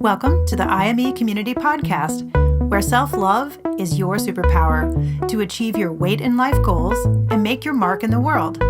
Welcome to the IME Community Podcast, where self-love is your superpower to achieve your weight and life goals and make your mark in the world.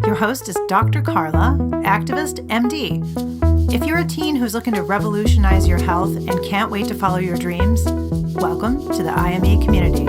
Your host is Dr. Karla, activist, MD. If you're a teen who's looking to revolutionize your health and can't wait to follow your dreams, welcome to the IME community.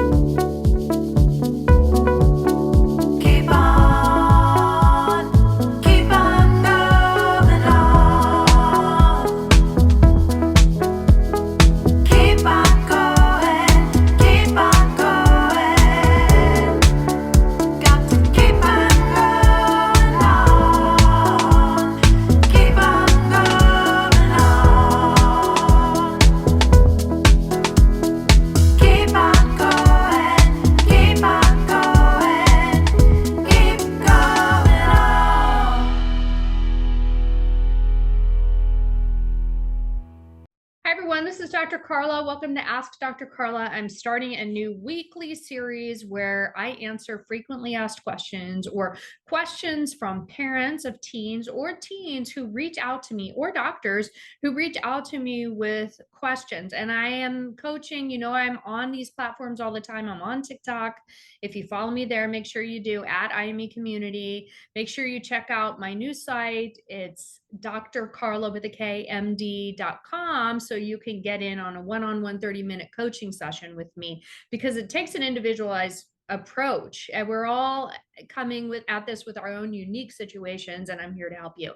Dr. Karla. Welcome to Ask Dr. Karla. I'm starting a new weekly series where I answer frequently asked questions or questions from parents of teens or teens who reach out to me or doctors who reach out to me with questions. And I am coaching, I'm on these platforms all the time. I'm on TikTok. If you follow me there, make sure you do at IME Community. Make sure you check out my new site. It's drkarla with a K, MD.com, so you can get in on a one-on-one 30-minute coaching session with me, because it takes an individualized approach, and we're all coming at this with our own unique situations, and I'm here to help you.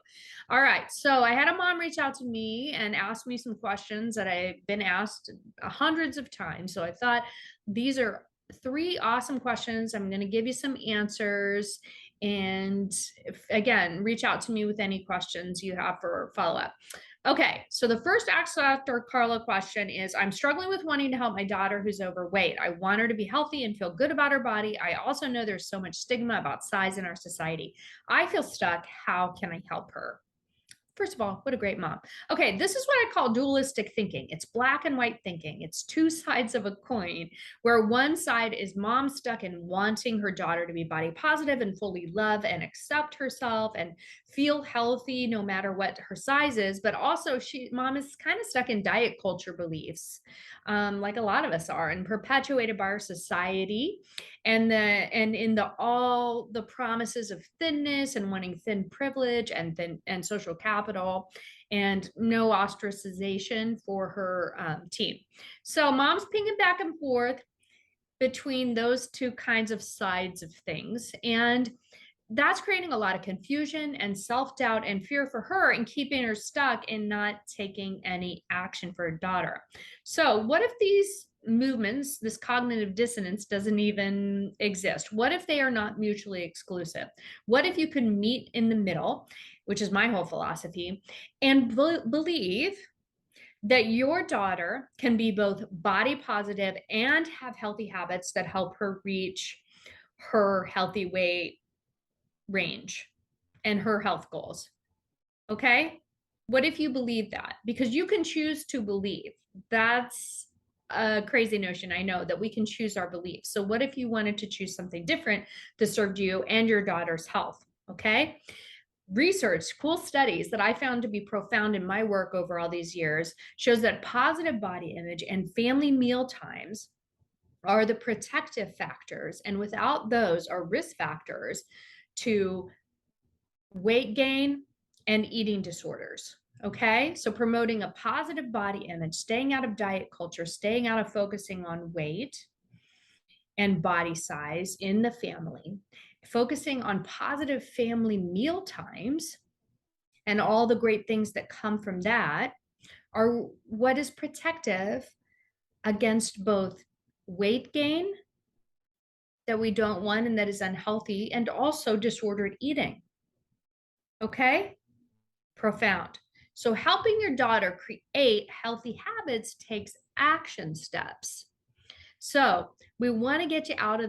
All right, so I had a mom reach out to me and ask me some questions that I've been asked hundreds of times. So I thought these are 3 awesome questions. I'm going to give you some answers. And again, reach out to me with any questions you have for follow-up. Okay, so the first Ask Dr. Karla question is, I'm struggling with wanting to help my daughter who's overweight. I want her to be healthy and feel good about her body. I also know there's so much stigma about size in our society. I feel stuck. How can I help her? First of all, what a great mom. Okay, this is what I call dualistic thinking. It's black and white thinking. It's 2 sides of a coin, where one side is mom stuck in wanting her daughter to be body positive and fully love and accept herself and feel healthy no matter what her size is. But also mom is kind of stuck in diet culture beliefs, like a lot of us are, and perpetuated by our society and in all the promises of thinness and wanting thin privilege and social capital and no ostracization for her teen. So mom's pinging back and forth between those 2 kinds of sides of things, and that's creating a lot of confusion and self-doubt and fear for her and keeping her stuck in not taking any action for her daughter. So what if these movements, this cognitive dissonance, doesn't even exist? What if they are not mutually exclusive? What if you can meet in the middle, which is my whole philosophy, and believe that your daughter can be both body positive and have healthy habits that help her reach her healthy weight range and her health goals? Okay? What if you believe that? Because you can choose to believe. That's a crazy notion, I know, that we can choose our beliefs. So what if you wanted to choose something different that served you and your daughter's health? Okay? Research, cool studies that I found to be profound in my work over all these years, shows that positive body image and family meal times are the protective factors, and without those are risk factors to weight gain and eating disorders. Okay, so promoting a positive body image, staying out of diet culture, staying out of focusing on weight and body size in the family, focusing on positive family meal times and all the great things that come from that are what is protective against both weight gain that we don't want and that is unhealthy, and also disordered eating. Okay, profound. So helping your daughter create healthy habits takes action steps. So we want to get you out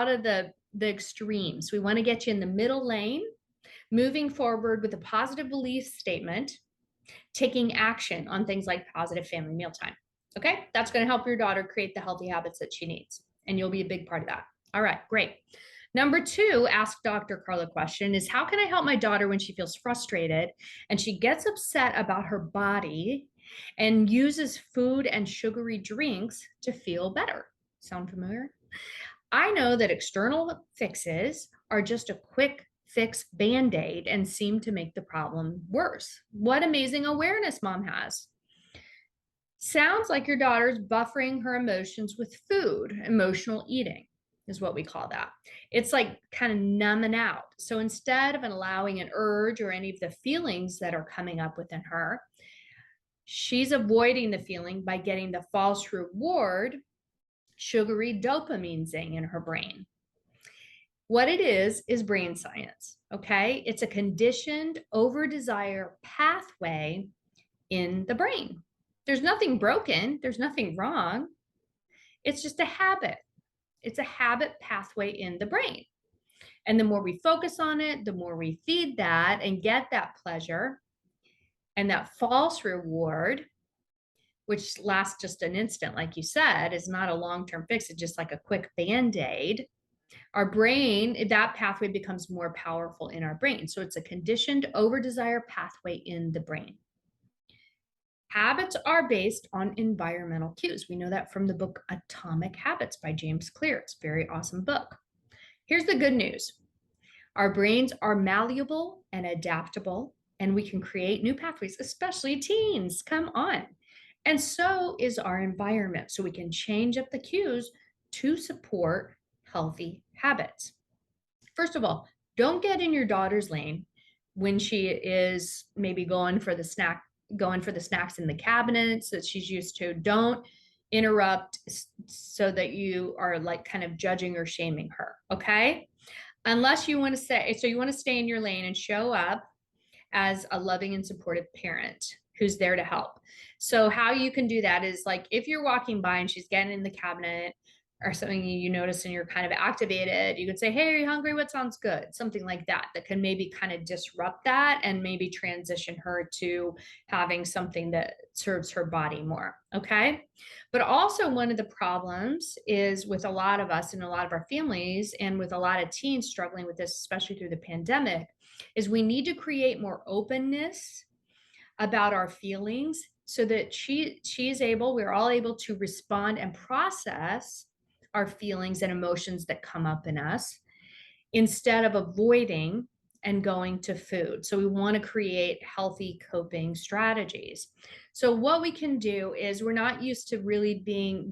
of the extremes. We want to get you in the middle lane, moving forward with a positive belief statement, taking action on things like positive family mealtime. Okay, that's going to help your daughter create the healthy habits that she needs, and you'll be a big part of that. All right, great. Number 2, ask Dr. Karla question is, how can I help my daughter when she feels frustrated and she gets upset about her body and uses food and sugary drinks to feel better. Sound familiar? I know that external fixes are just a quick fix band-aid and seem to make the problem worse. What amazing awareness mom has. Sounds like your daughter's buffering her emotions with food. Emotional eating is what we call that. It's like kind of numbing out. So instead of allowing an urge or any of the feelings that are coming up within her, she's avoiding the feeling by getting the false reward, sugary dopamine zing in her brain. What it is brain science, okay? It's a conditioned over desire pathway in the brain. There's nothing broken, there's nothing wrong. It's just a habit. It's a habit pathway in the brain. And the more we focus on it, the more we feed that and get that pleasure and that false reward, which lasts just an instant, like you said, is not a long-term fix. It's just like a quick band-aid. Our brain, that pathway becomes more powerful in our brain. So it's a conditioned over desire pathway in the brain. Habits are based on environmental cues. We know that from the book Atomic Habits by James Clear. It's a very awesome book. Here's the good news. Our brains are malleable and adaptable, and we can create new pathways, especially teens. Come on. And so is our environment. So we can change up the cues to support healthy habits. First of all, don't get in your daughter's lane when she is maybe going for the snacks in the cabinets that she's used to. Don't interrupt so that you are like kind of judging or shaming her, okay? Unless you want to say, so you want to stay in your lane and show up as a loving and supportive parent who's there to help. So how you can do that is like if you're walking by and she's getting in the cabinet or something you notice and you're kind of activated, you could say, hey, are you hungry? What sounds good? Something like that, that can maybe kind of disrupt that and maybe transition her to having something that serves her body more, okay? But also one of the problems is with a lot of us and a lot of our families and with a lot of teens struggling with this, especially through the pandemic, is we need to create more openness about our feelings so that we're all able to respond and process our feelings and emotions that come up in us instead of avoiding and going to food. So we want to create healthy coping strategies. So what we can do is we're not used to really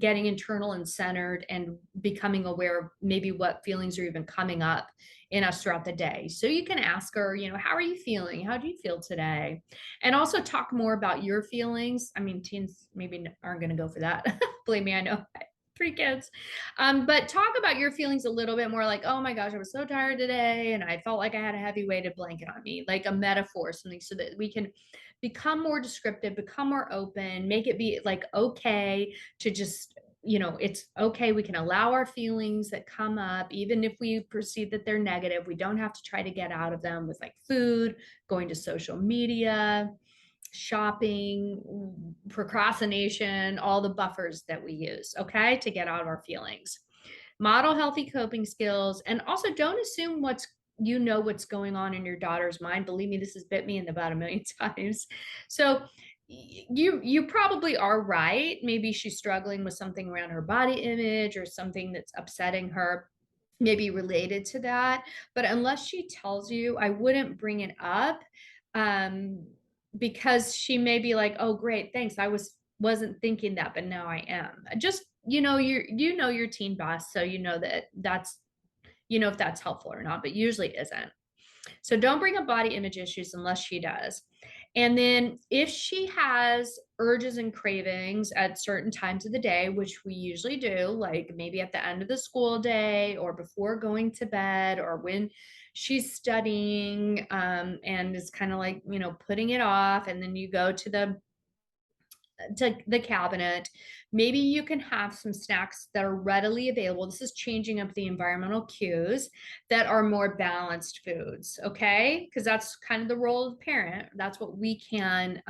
getting internal and centered and becoming aware of maybe what feelings are even coming up in us throughout the day. So you can ask her, how are you feeling? How do you feel today? And also talk more about your feelings. I mean, teens maybe aren't going to go for that. Believe me, I know. 3 kids. But talk about your feelings a little bit more, like, oh my gosh, I was so tired today and I felt like I had a heavy weighted blanket on me, like a metaphor, something, so that we can become more descriptive, become more open, make it be like okay to just, it's okay. We can allow our feelings that come up, even if we perceive that they're negative. We don't have to try to get out of them with like food, going to social media, shopping, procrastination, all the buffers that we use, okay, to get out of our feelings. Model healthy coping skills, and also don't assume what's going on in your daughter's mind. Believe me, this has bit me in the butt a million times. So you probably are right. Maybe she's struggling with something around her body image or something that's upsetting her, maybe related to that. But unless she tells you, I wouldn't bring it up. Because she may be like, oh, great, thanks. I wasn't thinking that, but now I am. Just, your teen boss. So that's, if that's helpful or not, but usually isn't. So don't bring up body image issues unless she does. And then if she has urges and cravings at certain times of the day, which we usually do, like maybe at the end of the school day or before going to bed or when she's studying, and is kind of like, putting it off. And then you go to the to the cabinet. Maybe you can have some snacks that are readily available. This is changing up the environmental cues that are more balanced foods, okay? Because that's kind of the role of the parent. That's what we can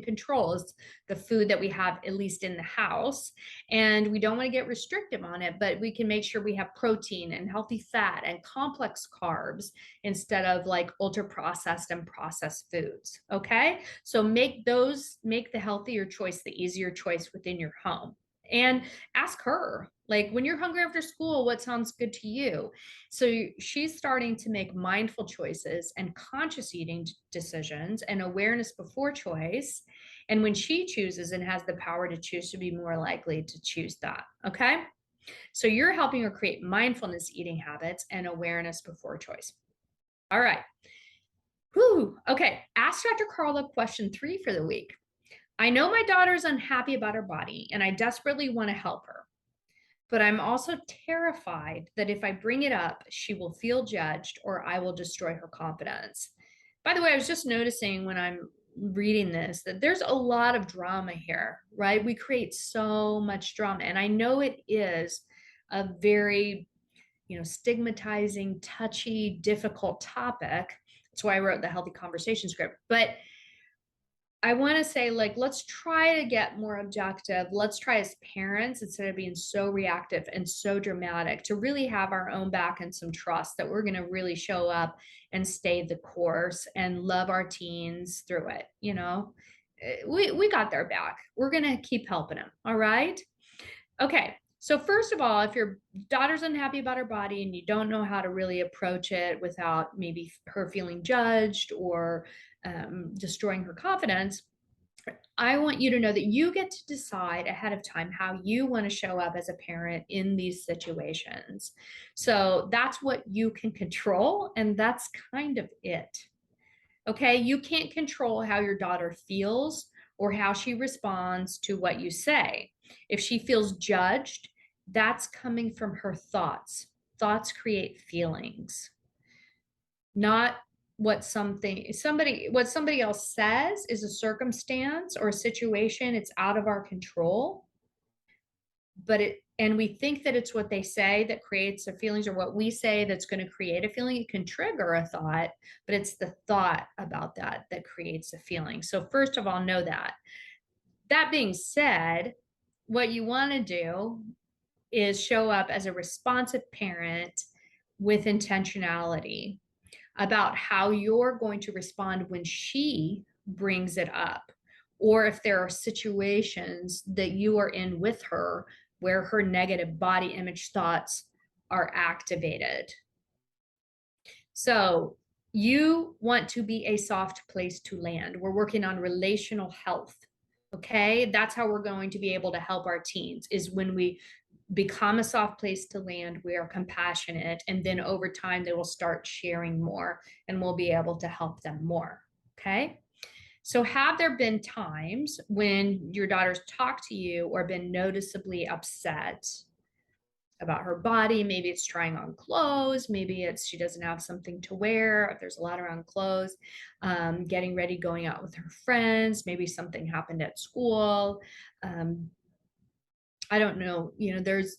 control, is the food that we have, at least in the house. And we don't want to get restrictive on it, but we can make sure we have protein and healthy fat and complex carbs instead of like ultra processed and processed foods, okay? So make the healthier choice the easier choice within your home. And ask her, like, when you're hungry after school, what sounds good to you? So she's starting to make mindful choices and conscious eating decisions and awareness before choice. And when she chooses and has the power to choose, to be more likely to choose that. Okay. So you're helping her create mindfulness eating habits and awareness before choice. All right. Whew. Okay. Ask Dr. Karla question 3 for the week. I know my daughter's unhappy about her body and I desperately want to help her, but I'm also terrified that if I bring it up, she will feel judged or I will destroy her confidence. By the way, I was just noticing when I'm reading this that there's a lot of drama here, right? We create so much drama. And I know it is a very, stigmatizing, touchy, difficult topic. That's why I wrote the healthy conversation script. But I want to say, like, let's try to get more objective. Let's try as parents, instead of being so reactive and so dramatic, to really have our own back and some trust that we're going to really show up and stay the course and love our teens through it. We got their back. We're going to keep helping them. All right. Okay. So first of all, if your daughter's unhappy about her body and you don't know how to really approach it without maybe her feeling judged or destroying her confidence, I want you to know that you get to decide ahead of time how you want to show up as a parent in these situations. So that's what you can control, and that's kind of it. Okay, you can't control how your daughter feels or how she responds to what you say. If she feels judged, that's coming from her thoughts. Thoughts create feelings, not what somebody else says is a circumstance or a situation. It's out of our control, and we think that it's what they say that creates the feelings, or what we say that's going to create a feeling. It can trigger a thought, but it's the thought about that that creates a feeling. So first of all, know that. That being said, what you want to do is show up as a responsive parent with intentionality about how you're going to respond when she brings it up, or if there are situations that you are in with her where her negative body image thoughts are activated. So you want to be a soft place to land. We're working on relational health. Okay, that's how we're going to be able to help our teens, is when we become a soft place to land, we are compassionate, and then over time they will start sharing more and we'll be able to help them more. Okay, so have there been times when your daughter's talked to you or been noticeably upset about her body? Maybe it's trying on clothes, maybe it's she doesn't have something to wear, if there's a lot around clothes, getting ready, going out with her friends, maybe something happened at school. I don't know,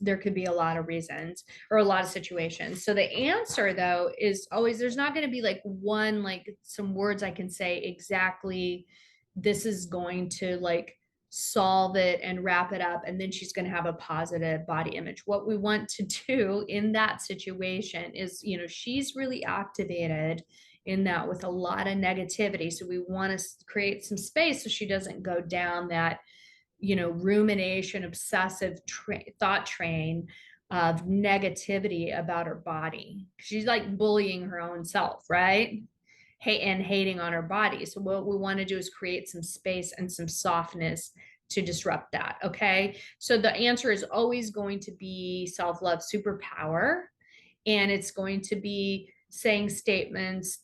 there could be a lot of reasons or a lot of situations. So the answer, though, is always, there's not going to be like one, like some words I can say exactly, this is going to like solve it and wrap it up, and then she's going to have a positive body image. What we want to do in that situation is, she's really activated in that with a lot of negativity. So we want to create some space so she doesn't go down that rumination, obsessive thought train of negativity about her body. She's like bullying her own self, right? And hating on her body. So what we want to do is create some space and some softness to disrupt that. Okay. So the answer is always going to be self-love superpower. And it's going to be saying statements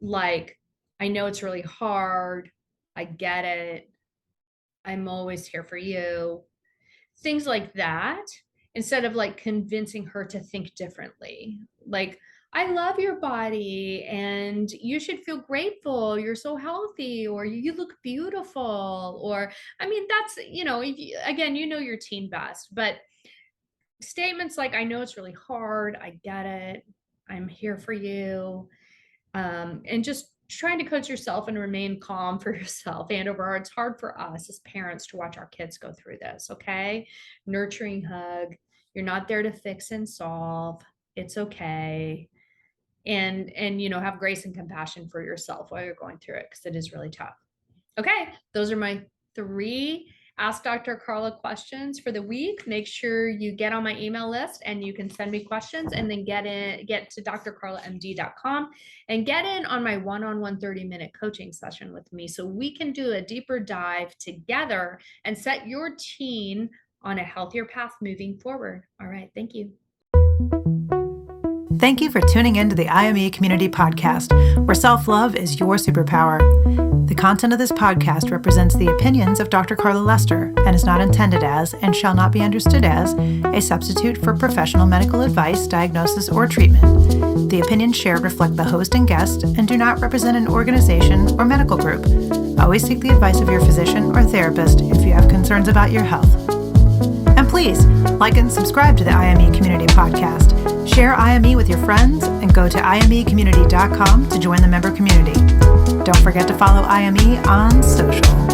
like, I know it's really hard. I get it. I'm always here for you. Things like that, instead of like convincing her to think differently. Like, I love your body and you should feel grateful. You're so healthy, or you look beautiful. Or, I mean, that's, if you, again, your teen best, but statements like, I know it's really hard. I get it. I'm here for you. And just trying to coach yourself and remain calm for yourself and over. It's hard for us as parents to watch our kids go through this. Okay. Nurturing hug. You're not there to fix and solve. It's okay. And have grace and compassion for yourself while you're going through it, because it is really tough. Okay, those are my 3 Ask Dr. Karla questions for the week. Make sure you get on my email list and you can send me questions, and then get to drkarlamd.com and get in on my one-on-one 30-minute coaching session with me, so we can do a deeper dive together and set your teen on a healthier path moving forward. All right, thank you. Thank you for tuning in to the IME Community Podcast, where self-love is your superpower. The content of this podcast represents the opinions of Dr. Karla Lester and is not intended as, and shall not be understood as, a substitute for professional medical advice, diagnosis, or treatment. The opinions shared reflect the host and guest and do not represent an organization or medical group. Always seek the advice of your physician or therapist if you have concerns about your health. And please, like and subscribe to the IME Community Podcast. Share IME with your friends and go to imecommunity.com to join the member community. Don't forget to follow IME on social.